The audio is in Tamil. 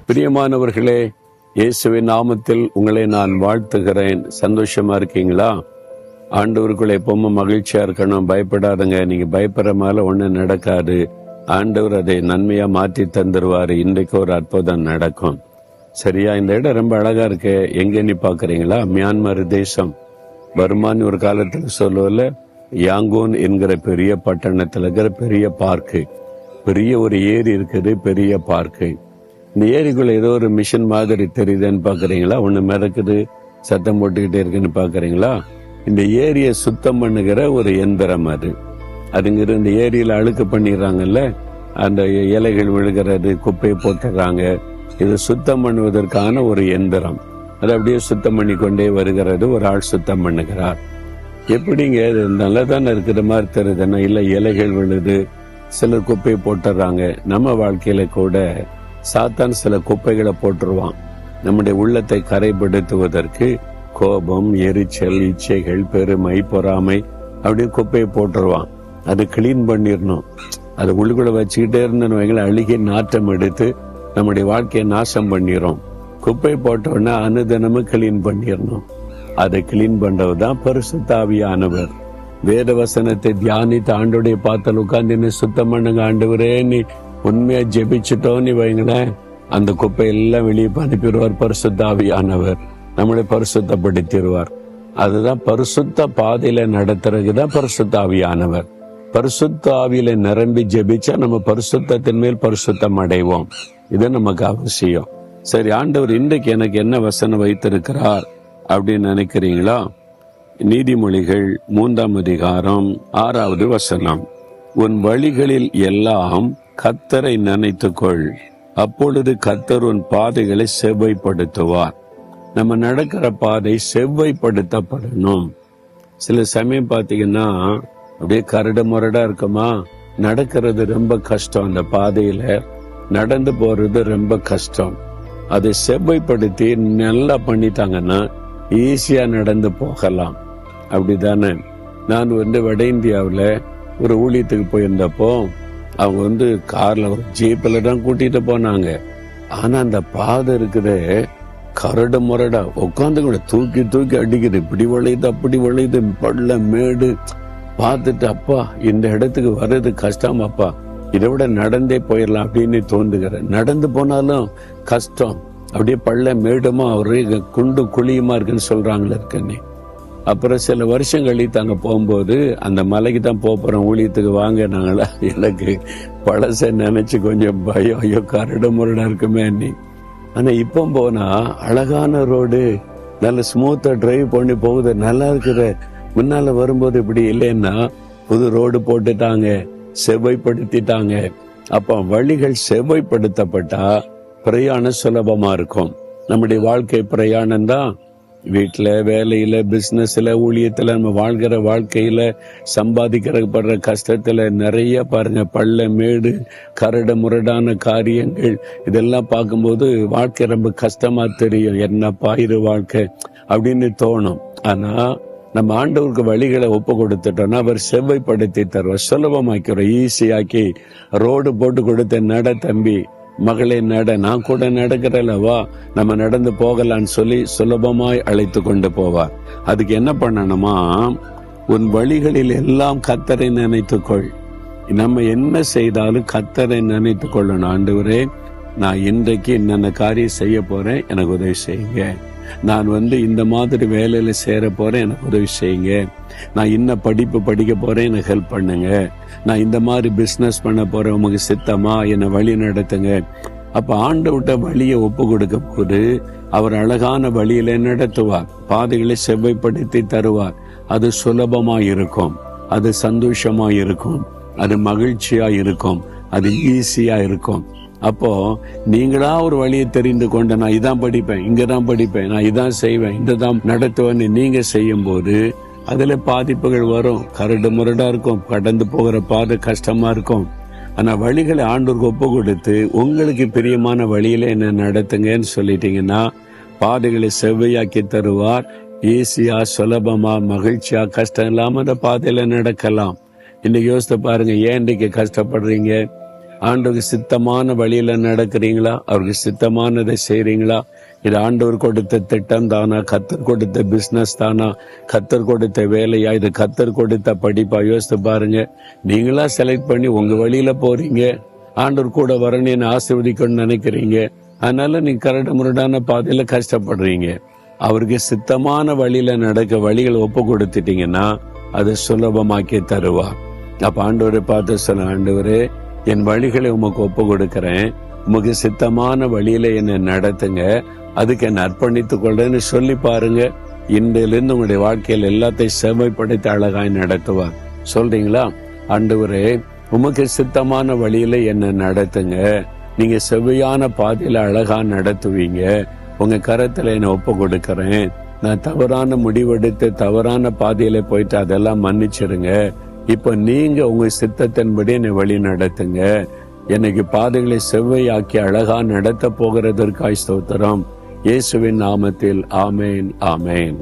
பிரியமானவர்களே, இயேசுவின் நாமத்தில் உங்களை நான் வாழ்த்துகிறேன். சந்தோஷமா இருக்கீங்களா? ஆண்டவருக்குள்ள எப்பவும் மகிழ்ச்சியா இருக்கணும். பயப்படாதங்க. நீங்க பயப்படுற மேல ஒண்ணு நடக்காது. ஆண்டவர் அதை நன்மையா மாற்றி தந்துருவாரு. இன்றைக்கு ஒரு அற்புதம் நடக்கும். சரியா? இந்த இடம் ரொம்ப அழகா இருக்கு. எங்கன்னு பாக்குறீங்களா? மியான்மர் தேசம். பர்மான்னு ஒரு காலத்துல சொல்லுவல, யாங்கூன் என்கிற பெரிய பட்டணத்துல இருக்கிற பெரிய பார்க்கு, பெரிய ஒரு ஏரி இருக்குது, பெரிய பார்க்கு. இந்த ஏரிக்குள்ள ஏதோ ஒரு மிஷின் மாதிரி தெரியுதுன்னு பாக்குறீங்களா? ஒண்ணு மிதக்குது, சத்தம் போட்டுக்கிட்டே இருக்குன்னு பாக்குறீங்களா? இந்த ஏரியை சுத்தம் பண்ணுகிற ஒரு எந்திரம் அது. அதுங்கிற இந்த ஏரியில அழுக்கு பண்ணிடுறாங்கல்ல, அந்த இலைகள் விழுகிறது, குப்பையை போட்டுறாங்க. இது சுத்தம் பண்ணுவதற்கான ஒரு எந்திரம். அது அப்படியே சுத்தம் பண்ணி கொண்டே வருகிறது. ஒரு ஆள் சுத்தம் பண்ணுகிறார். எப்படிங்க நல்லதானே இருக்கிற மாதிரி தெரியுதுன்னா, இல்ல இலைகள் விழுது, சிலர் குப்பையை போட்டுறாங்க. நம்ம வாழ்க்கையில கூட சாத்தான் சில குப்பைகளை போட்டுருவான். நம்முடைய உள்ளத்தை கரைப்படுத்துவதற்கு கோபம், எரிச்சல், இச்சைகள், பெருமை, பொறாமை அப்படியே குப்பையை போட்டுருவான். அது கிளீன் பண்ணிடணும். அது உள்ளுக்குள்ள வச்சுக்கிட்டே இருந்தவங்களை அழுகி நாற்றம் எடுத்து நம்முடைய வாழ்க்கையை நாசம் பண்ணிடும். குப்பை போட்டோன்னா அனுதினமும் கிளீன் பண்ணிடணும். அதை கிளீன் பண்றதுதான் பரிசுத்த ஆவியானவர். வேத வசனத்தை தியானித்து ஆண்டோடைய பார்த்தல் உட்கார்ந்து சுத்தம் பண்ணுங்க ஆண்டவரே நீ உண்மையா ஜெபிச்சுட்டோன்னு வைங்களேன், அந்த குப்பையெல்லாம் வெளியே அனுப்பிடுவார் பரிசுத்த ஆவியானவர். நம்மளை பரிசுத்தப்படுத்திடுவார். அதுதான் பரிசுத்த பாதையில நடத்துறதுதான் பரிசுத்த ஆவியானவர். பரிசுத்த ஆவியில நிரம்பி ஜெபிச்சா நம்ம பரிசுத்தத்தின் மேல் பரிசுத்தம் அடைவோம். இது நமக்கு அவசியம். சரி, ஆண்டவர் இன்றைக்கு எனக்கு என்ன வசனம் வைத்திருக்கிறார் அப்படின்னு நினைக்கிறீங்களா? நீதிமொழிகள் 3ஆம் அதிகாரம் 6வது வசனம். உன் வழிகளில் எல்லாம் கர்த்தரை நினைத்துக்கொள், அப்பொழுது கர்த்தர் உன் பாதைகளை செவ்வைப்படுத்துவார். நம்ம நடக்கிற பாதை செவ்வைப்படுத்தப்படணும். சில சமயம் பாத்தீங்கன்னா அப்படியே கரடு முரடா இருக்குமா, நடக்கிறது ரொம்ப கஷ்டம். அந்த பாதையில நடந்து போறது ரொம்ப கஷ்டம். அதை செவ்வைப்படுத்தி நல்லா பண்ணிட்டாங்கன்னா ஈஸியா நடந்து போகலாம். அப்படிதானே? நான் வட இந்தியாவில் ஒரு ஊழியத்துக்கு போயிருந்தப்போ அவங்க கார்ல ஒரு ஜீப்ல தான் கூட்டிட்டு போனாங்க. ஆனா அந்த பாதை இருக்குது கரடு முரடா, உட்காந்து கூட தூக்கி தூக்கி அடிக்குது. இப்படி வளையுது, அப்படி வளையுது, பள்ள மேடு. பார்த்துட்டு அப்பா இந்த இடத்துக்கு வர்றது கஷ்டம் அப்பா, இதை விட நடந்தே போயிடலாம் அப்படின்னு தோன்றுகிறேன். நடந்து போனாலும் கஷ்டம், அப்படியே பள்ள மேடுமா ஒரே குண்டு குழியுமா இருக்குன்னு சொல்றாங்களே இருக்கன்னே. அப்புறம் சில வருஷம் கழித்து அங்க போகும்போது அந்த மலைக்கு தான் போறோம் ஊழியத்துக்கு வாங்க நாங்களா. எனக்கு பழச நினைச்சு கொஞ்சம் பயம், ஐயோ கரடு முரடா இருக்குமே நீ. ஆனா இப்போ போனா அழகான ரோடு, நல்ல ஸ்மூத்தா டிரைவ் பண்ணி போகுது, நல்லா இருக்குது. முன்னால வரும்போது இப்படி இல்லைன்னா புது ரோடு போட்டுட்டாங்க, செவ்வைப்படுத்திட்டாங்க. அப்ப வழிகள் செவ்வைப்படுத்தப்பட்டா பிரயாணம் சுலபமா இருக்கும். நம்முடைய வாழ்க்கை பிரயாணம் தான். வீட்டுல, வேலையில, பிசினஸ்ல, ஊழியத்துல, நம்ம வாழ்கிற வாழ்க்கையில சம்பாதிக்கிறப்படுற கஷ்டத்துல நிறைய பாருங்க பள்ள மேடு, கரடு முரடான காரியங்கள். இதெல்லாம் பார்க்கும்போது வாழ்க்கை ரொம்ப கஷ்டமா தெரியும். என்னப்பா இது வாழ்க்கை அப்படின்னு தோணும். ஆனா நம்ம ஆண்டவருக்கு வழிகளை ஒப்பு கொடுத்துட்டோம்னா அவர் செவ்வைப்படுத்தி தருவார், சுலபமாக்கிறோம், ஈஸியாக்கி ரோடு போட்டு கொடுத்த நட தம்பி, மகளே நட, நான் கூட நடக்கிறல்லவா, நம்ம நடந்து போகலான்னு சொல்லி சுலபமாய் அழைத்து கொண்டு போவார். அதுக்கு என்ன பண்ணணுமா? உன் வழிகளில் எல்லாம் கர்த்தரை நினைத்துக்கொள். நம்ம என்ன செய்தாலும் கர்த்தரை நினைத்து கொள்ளணும். ஆண்டவரே நான் இன்றைக்கு என்னென்ன காரியம் செய்ய போறேன், எனக்கு உதவி செய்யுங்க. நான் இந்த மாதிரி வேலையில சேர போறேன், எனக்கு உதவி செய்யுங்க. நான் இன்ன படிப்பு படிக்க போறேன், எனக்கு ஹெல்ப் பண்ணுங்க. நான் இந்த மாதிரி பிசினஸ் பண்ண போறேன், உமக்கு சித்தமா, என்னை வழி நடத்துங்க. அப்ப ஆண்டவர்ட்ட வழியை ஒப்பு கொடுக்க போது அவர் அழகான வழியில நடத்துவார், பாதைகளை செவ்வைப்படுத்தி தருவார். அது சுலபமா இருக்கும், அது சந்தோஷமா இருக்கும், அது மகிழ்ச்சியா இருக்கும், அது ஈஸியா இருக்கும். அப்போ நீங்களா ஒரு வழியை தெரிந்து கொண்ட, நான் இதான் படிப்பேன், இங்கதான் படிப்பேன், நான் இதான் செய்வேன், இதான் நடத்துவேன்னு நீங்க செய்யும் போது அதுல பாதிப்புகள் வரும். கரடு முரடா இருக்கும், கடந்து போகிற பாதை கஷ்டமா இருக்கும். ஆனா வழிகளை ஆண்டவருக்கு ஒப்பு கொடுத்து உங்களுக்கு பிரியமான வழியில என்ன நடத்துங்கன்னு சொல்லிட்டீங்கன்னா பாதைகளை செவ்வையாக்கி தருவார். ஈஸியா, சுலபமா, மகிழ்ச்சியா, கஷ்டம் இல்லாம அந்த பாதையில நடக்கலாம். இன்னைக்கு யோசித்து பாருங்க, ஏன் இன்றைக்கு கஷ்டப்படுறீங்க? ஆண்டவருக்கு சித்தமான வழியில நடக்கிறீங்களா? அவருக்கு சித்தமானதை செய்றீங்களா? இது ஆண்டவர் கொடுத்த திட்டம் தானா? கத்தர் கொடுத்த பிசினஸ் தானா? கத்தர் கொடுத்த வேலையா? இது கத்தர் கொடுத்த படிப்பா? யோசித்து பாருங்க. நீங்களா செலக்ட் பண்ணி உங்க வழியில போறீங்க. ஆண்டவர் கூட வரணும்னு ஆசீர்வதிக்கணும்னு நினைக்கிறீங்க. அதனால நீங்க கரடு முரடான பாதையில கஷ்டப்படுறீங்க. அவருக்கு சித்தமான வழியில நடக்க வழிகளை ஒப்பு கொடுத்துட்டீங்கன்னா அதை சுலபமாக்கி தருவார். அப்ப ஆண்டவரை பார்த்து சொல்ல, ஆண்டவரே என் வழிகளை உமக்கு ஒப்பு கொடுக்கிறேன், உமக்கு சித்தமான வழியில என்னை நடத்துங்க, அதுக்கு என்னை அர்ப்பணித்துக் கொள்றேன்னு சொல்லி பாருங்க. இன்றிலிருந்து உங்களுடைய வாழ்க்கையில் எல்லாத்தையும் செம்மைப்படுத்தி அழகாய் நடத்துவார். சொல்றீங்களா? ஆண்டவரே உமக்கு சித்தமான வழியில என்னை நடத்துங்க, நீங்க செவ்வையான பாதையில அழகா நடத்துவீங்க, உங்க கரத்துல என்னை ஒப்பு கொடுக்கிறேன், நான் தவறான முடிவெடுத்து தவறான பாதையில போயிட்டு அதெல்லாம் மன்னிச்சிடுங்க, இப்ப நீங்க உங்க சித்தத்தின்படி என்னை வழி நடத்துங்க, எனக்கு பாதைகளை செவ்வையாக்கி அழகா நடத்த போகிறதற்காய் ஸ்தோத்திரம். இயேசுவின் நாமத்தில் ஆமேன், ஆமேன்.